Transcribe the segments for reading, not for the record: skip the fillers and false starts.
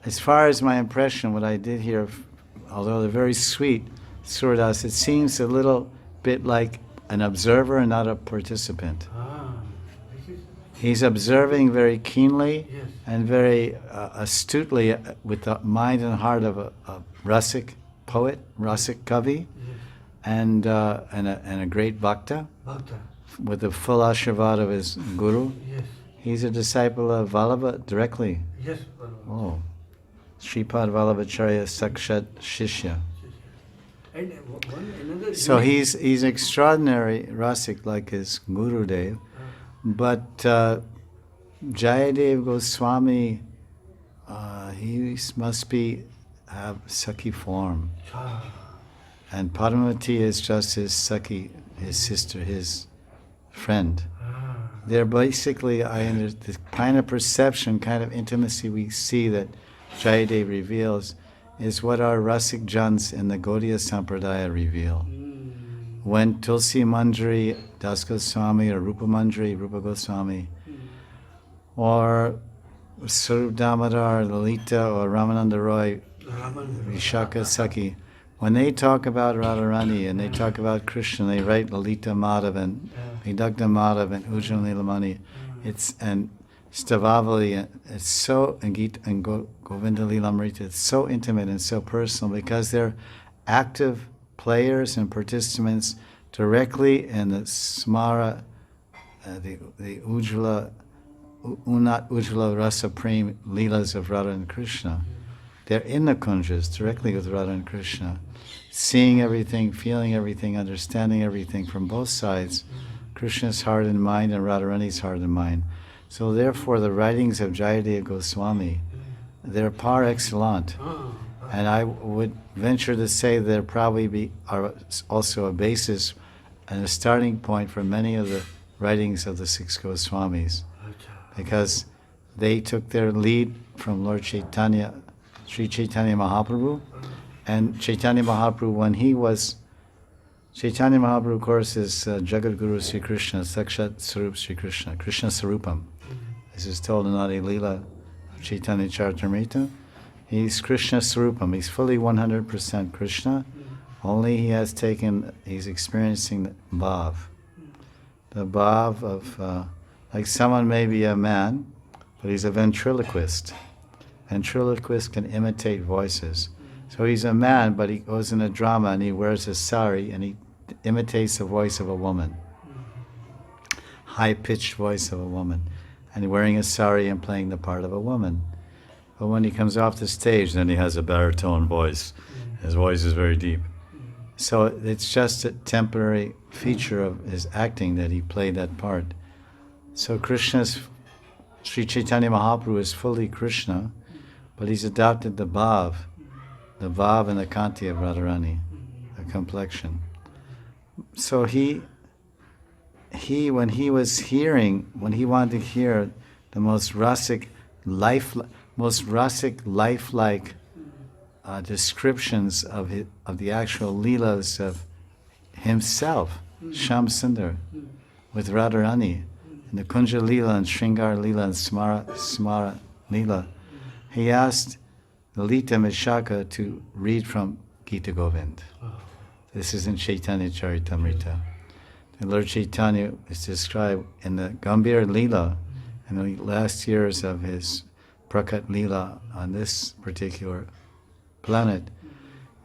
as far as my impression, what I did here, although they're very sweet, Surdas, it seems a little bit like an observer and not a participant. He's observing very keenly and very astutely with the mind and heart of a Rasik poet, Rasik Kavi, and a great Bhakta, with the full Ashirvad of his Guru. He's a disciple of Vallabha directly. Oh, Sripad Vallabhacharya Sakshat Shishya. So he's extraordinary Rasik like his Gurudev. But Jayadev Goswami, he must have Sakhi form. And Padmavati is just his Sakhi, his sister, his friend. They're basically, the kind of perception, kind of intimacy we see that Jayadev reveals is what our Rasik Jans in the Gaudiya Sampradaya reveal. When Tulsi Manjari, Das Goswami, or Rupa Manjari, Rupa Goswami, or Sarup Damodar, Lalita, or Ramananda Roy, Vishaka Sakhi, when they talk about Radharani and they talk about Krishna, they write Lalita Madhav and Vidagdha Madhav and Ujjwala Nilamani, and Stavavali, it's so, and Govinda Lilamrita, it's so intimate and so personal because they're active players and participants directly in the Smara, the Ujjwala, Unat Ujjwala Rasa Prem lilas of Radha and Krishna. They're in the kunjas directly with Radha and Krishna, seeing everything, feeling everything, understanding everything from both sides, Krishna's heart and mind and Radharani's heart and mind. So therefore the writings of Jayadev Goswami, they're par excellent. And I would venture to say there probably are also a basis and a starting point for many of the writings of the six Goswamis, because they took their lead from Lord Chaitanya, Sri Chaitanya Mahaprabhu, and Chaitanya Mahaprabhu, when he was, Chaitanya Mahaprabhu, of course, is Jagat Guru Sri Krishna, Sakshat Sarup Sri Krishna, Krishna Sarupam. This is told in Adi Leela of Chaitanya Charitamrita. He's Krishna Sarupam. He's fully 100% Krishna. Only he's experiencing the bhav. The bhav of, like someone may be a man, but he's a ventriloquist. Ventriloquist can imitate voices. So he's a man, but he goes in a drama and he wears a sari and he imitates the voice of a woman. High-pitched voice of a woman. And wearing a sari and playing the part of a woman. But when he comes off the stage, then he has a baritone voice. His voice is very deep. So it's just a temporary feature of his acting that he played that part. So Sri Chaitanya Mahaprabhu is fully Krishna, but he's adopted the bhav and the kanti of Radharani, the complexion. So when he wanted to hear the most rasic, lifelike descriptions of the actual leelas of himself, Shyam Sundar, with Radharani, in the Kunja Leela and Shringar Leela and Smara Leela, he asked Lalita Mishaka to read from Gita Govind. This is in Chaitanya Charitamrita. And Lord Chaitanya is described in the Gambhir Leela, in the last years of his Prakat Leela on this particular planet.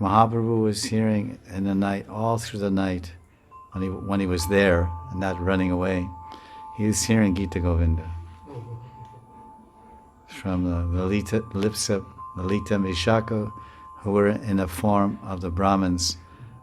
Mahaprabhu was hearing in the night, all through the night, when he was there and not running away, he was hearing Gita Govinda from the lips of Lalita Mishaka, who were in the form of the Brahmins,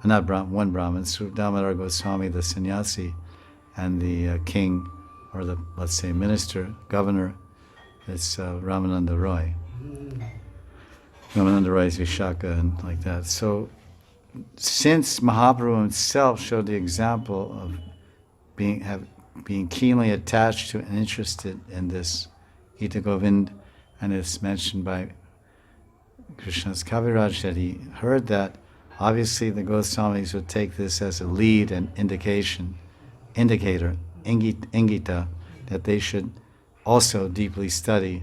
one Brahmin, Sri Damodar Goswami, the sannyasi, and the king, or the, let's say, minister, governor, it's Ramananda Roy. Ramananda Roy's Vishaka and like that. So, since Mahaprabhu himself showed the example of being keenly attached to and interested in this Gita Govind, and it's mentioned by Krishna's Kaviraj that he heard that, obviously the Goswamis would take this as a lead and indicator, ingita, that they should also deeply study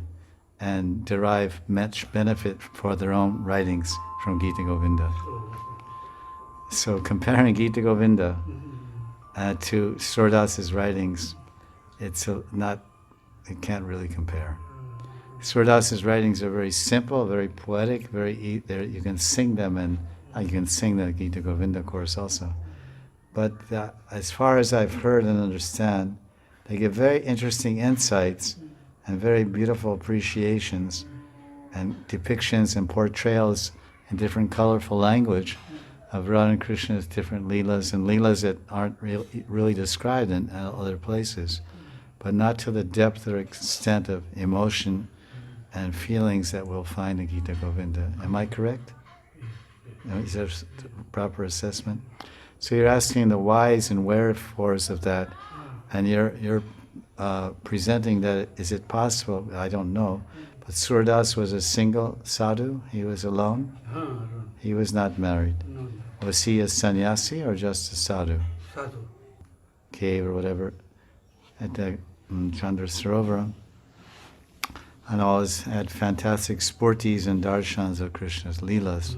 and derive much benefit for their own writings from Gita Govinda. So comparing Gita Govinda to Surdas's writings, it can't really compare. Surdas's writings are very simple, very poetic, you can sing them, and you can sing the Gita Govinda course also. But as far as I've heard and understand, they give very interesting insights and very beautiful appreciations and depictions and portrayals in different colorful language of Radha and Krishna's different lilas, and lilas that aren't really described in other places, but not to the depth or extent of emotion and feelings that we'll find in Gita Govinda. Am I correct? Is that a proper assessment? So you're asking the whys and wherefores of that, and you're presenting that, is it possible? I don't know. But Surdas was a single sadhu? He was alone? He was not married. Was he a sannyasi or just a sadhu? Sadhu. Cave or whatever at the Chandra Sarovar. And always had fantastic sportis and darshans of Krishna's lilas,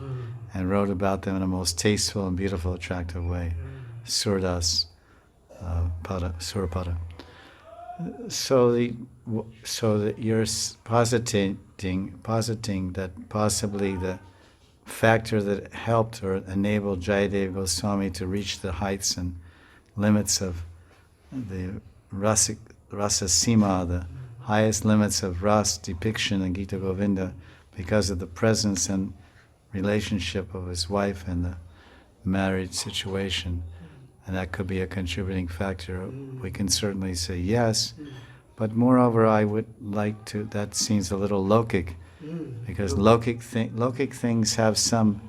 and wrote about them in a most tasteful and beautiful, attractive way. Surdas Surapada. So that you're positing that possibly the factor that helped or enabled Jayadev Goswami to reach the heights and limits of the rasa sima, the highest limits of ras depiction in Gita Govinda, because of the presence and relationship of his wife and the marriage situation. And that could be a contributing factor. We can certainly say yes, but moreover, I would like to, that seems a little lokic, because lokic things have some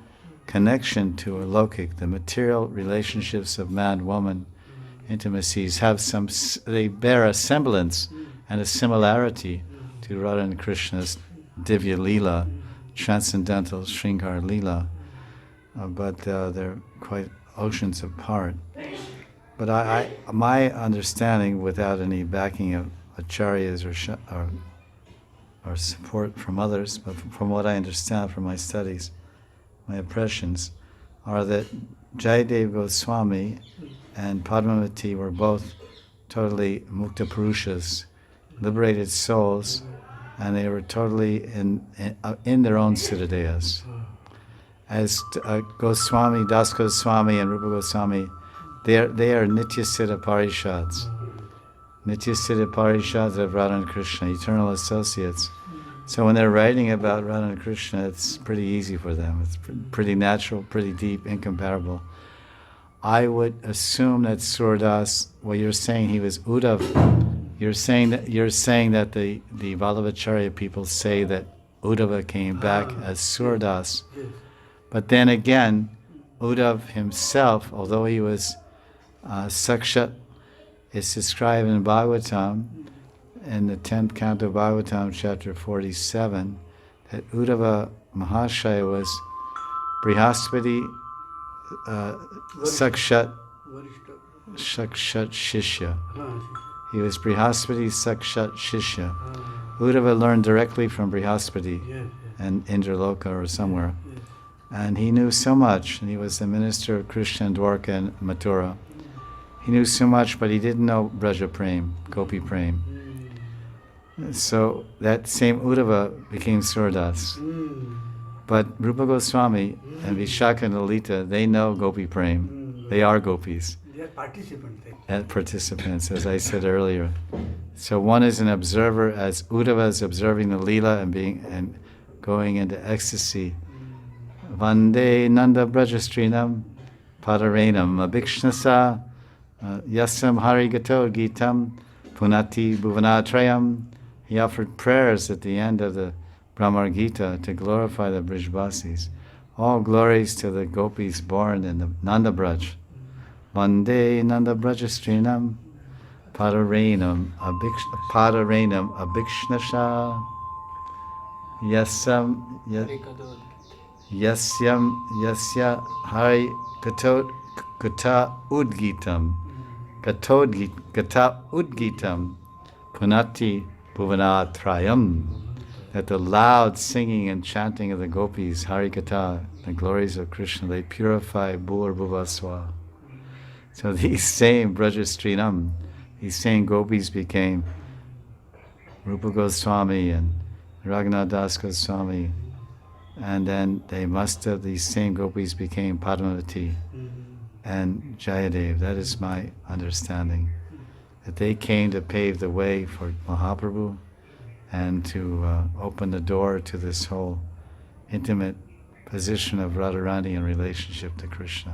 connection to a lokic. The material relationships of man, woman, intimacies have they bear a semblance and a similarity to Radha and Krishna's Divya Leela, transcendental Sringar Leela, but they're quite oceans apart. But my understanding, without any backing of acharyas or support from others, but from what I understand from my studies, my impressions, are that Jayadev Goswami and Padmavati were both totally mukta purushas, liberated souls, and they were totally in their own siddhadeyas. As Goswami, Das Goswami and Rupa Goswami, they are Nitya Siddha Parishads. Nitya Siddha Parishads of Radha and Krishna, eternal associates. So when they're writing about Radha and Krishna, it's pretty easy for them. It's pretty natural, pretty deep, incomparable. I would assume that Surdas, well, you're saying he was Uddhav. You're saying that the Vallabhacharya people say that Uddhava came back as Surdas. But then again, Uddhav himself, although he was Sakshat, is described in Bhagavatam, in the 10th canto of Bhagavatam, chapter 47, that Uddhava Mahashaya was Brihaspati Sakshat Shishya. He was Brihaspati Sakshat Shishya. Uddhava learned directly from Brihaspati and Indraloka or somewhere. And he knew so much, and he was the minister of Krishna and Dwarka and Mathura. He knew so much, but he didn't know Braja Prem, Gopi Prem. So that same Uddhava became Surdas. But Rupa Goswami and Vishaka and Lalita, they know Gopi Prem. They are gopis. They are participants. And participants, as I said earlier. So one is an observer, as Uddhava is observing the Leela and going into ecstasy. Vande Nanda Brajastrinam Padarenam Abhikshnasa Yasam Hari Gato Gitam Punati Bhuvanatrayam. He offered prayers at the end of the Brahmar Gita to glorify the Brijbasis. All glories to the gopis born in the Nanda Braj. Vande Nanda Brajastrinam Padarenam Abhikshnasa Yasya Hari Gata Udgitam Gata Udgitam Punati Bhuvanatrayam. that the loud singing and chanting of the gopis, Harikatha, the glories of Krishna, they purify Bhur Bhuvaswa. So these same Brajastrinam, these same gopis became Rupa Goswami and Raghunath Das Goswami, and then these same gopis became Padmavati and Jayadev. That is my understanding. That they came to pave the way for Mahaprabhu and to open the door to this whole intimate position of Radharani in relationship to Krishna.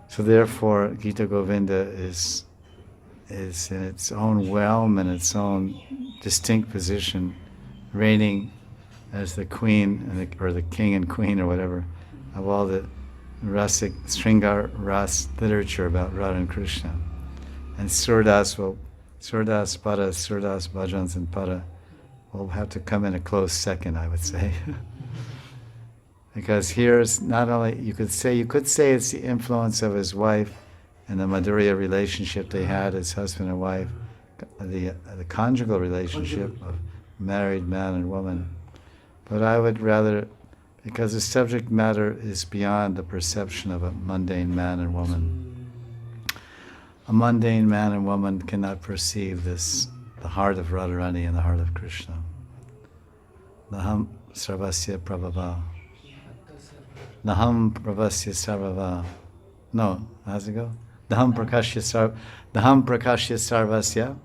So therefore, Gita Govinda is in its own realm and its own distinct position, reigning as the queen or the king and queen or whatever of all the rasic Sringar Ras literature about Radha and Krishna. And Surdas Pada, Surdas Bhajans and Pada will have to come in a close second, I would say. Because here's not only, you could say it's the influence of his wife and the Madhurya relationship they had as husband and wife, the conjugal relationship of married man and woman. But I would rather, because the subject matter is beyond the perception of a mundane man and woman. A mundane man and woman cannot perceive this, the heart of Radharani and the heart of Krishna. Naham sarvasya prabhava. Naham pravasya sarvava. No, how's it go? Naham prakashya sarvasya.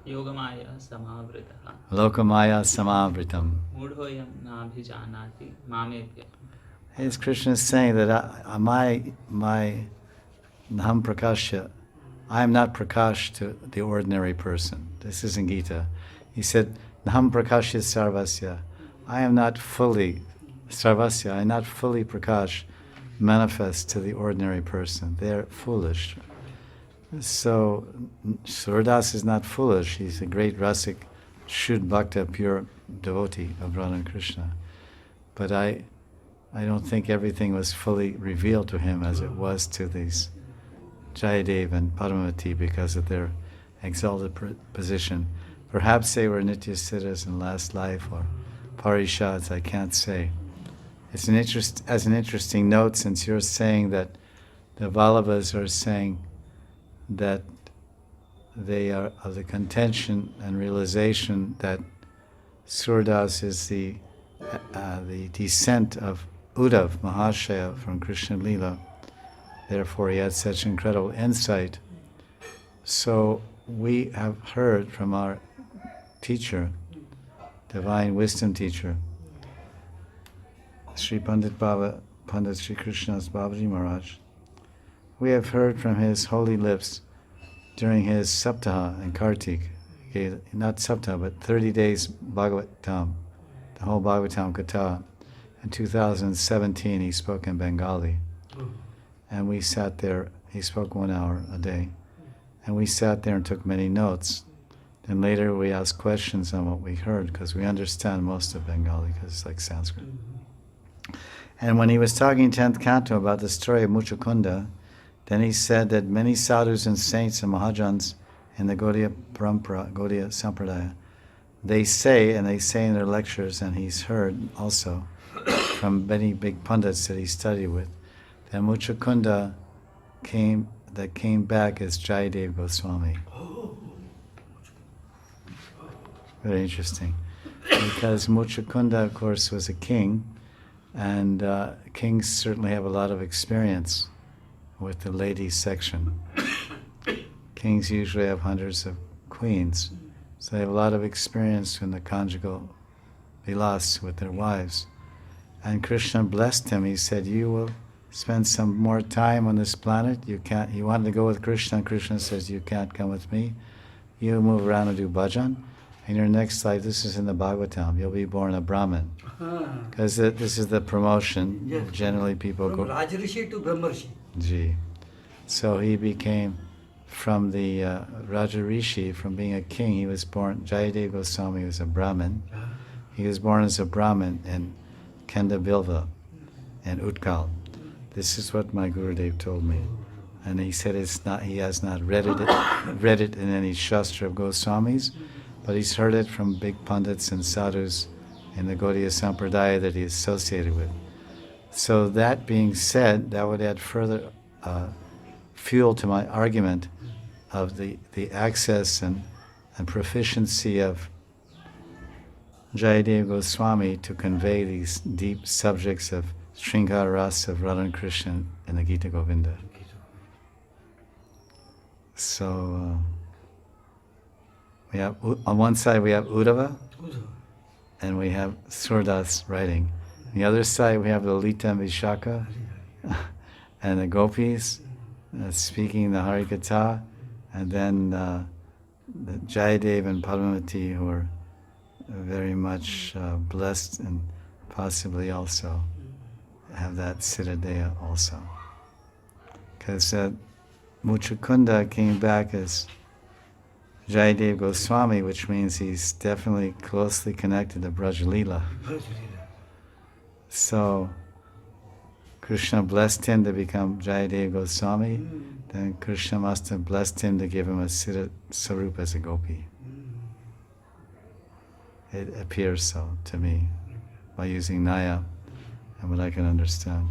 Yogamaya samavritaha. Lokamaya samavritam. Mudhoyam nabhijanati mamebhya. As Krishna is saying that my Naham Prakashya, I am not Prakash to the ordinary person. This is in Gita. He said, Naham Prakashya Sarvasya. I am not fully Sarvasya, I am not fully Prakash manifest to the ordinary person. They're foolish. So Surdas is not foolish. He's a great Rasik, Shuddha Bhakta, pure devotee of Radha and Krishna. But I don't think everything was fully revealed to him as it was to these Jayadev and Padmavati because of their exalted position. Perhaps they were Nitya Siddhas in last life or Parishads, I can't say. It's an interesting note, since you're saying that the Vallabhas are saying that they are of the contention and realization that Surdas is the descent of Uddhav Mahashaya from Krishna Lila. Therefore, he had such incredible insight. So we have heard from our teacher, divine wisdom teacher, Sri Pandit Baba, Pandit Sri Krishna's Babaji Maharaj. We have heard from his holy lips during his Saptaha in Kartik, not Saptaha, but 30 days Bhagavatam, the whole Bhagavatam Katha. In 2017, he spoke in Bengali. And we sat there, he spoke 1 hour a day. And we sat there and took many notes. Then later we asked questions on what we heard, because we understand most of Bengali, because it's like Sanskrit. And when he was talking in 10th canto about the story of Muchukunda, then he said that many sadhus and saints and mahajans in the Gaudiya Parampara, Gaudiya Sampradaya, they say in their lectures, and he's heard also from many big pundits that he studied with, that Muchukunda came back as Jayadev Goswami. Very interesting. Because Muchukunda, of course, was a king, and kings certainly have a lot of experience with the ladies section. Kings usually have hundreds of queens, so they have a lot of experience in the conjugal lilas with their wives. And Krishna blessed him. He said, you will spend some more time on this planet. You wanted to go with Krishna, and Krishna says, you can't come with me. You move around and do bhajan. In your next life, this is in the Bhagavatam, you'll be born a Brahmin. Because this is the promotion. Yes. Generally people go... From Rajrishi to Brahmarshi. Ji. So he became, from the Rajarishi, from being a king, he was born, Jayadev Goswami was a Brahmin. He was born as a Brahmin in Kenda in Utkal. This is what my Gurudev told me. And he said he has not read it in any Shastra of Goswamis, but he's heard it from big pundits and sadhus in the Gaudiya Sampradaya that he is associated with. So that being said, that would add further fuel to my argument of the access and proficiency of Jayadeva Goswami to convey these deep subjects of Sringara Rasa of Radha and Krishna in the Gita Govinda. So we have, on one side we have Uddhava, and we have Surdas writing. On the other side we have Lalita and Vishaka, and the gopis speaking the Harikatha, and then the Jayadev and Padmavati, who are very much blessed and possibly also have that Siddhadeha also. Because Muchukunda came back as Jayadev Goswami, which means he's definitely closely connected to Braj Leela. So Krishna blessed him to become Jayadev Goswami, then Krishna must have blessed him to give him a Siddha Sarup as a gopi. It appears so to me, by using Naya and what I can understand.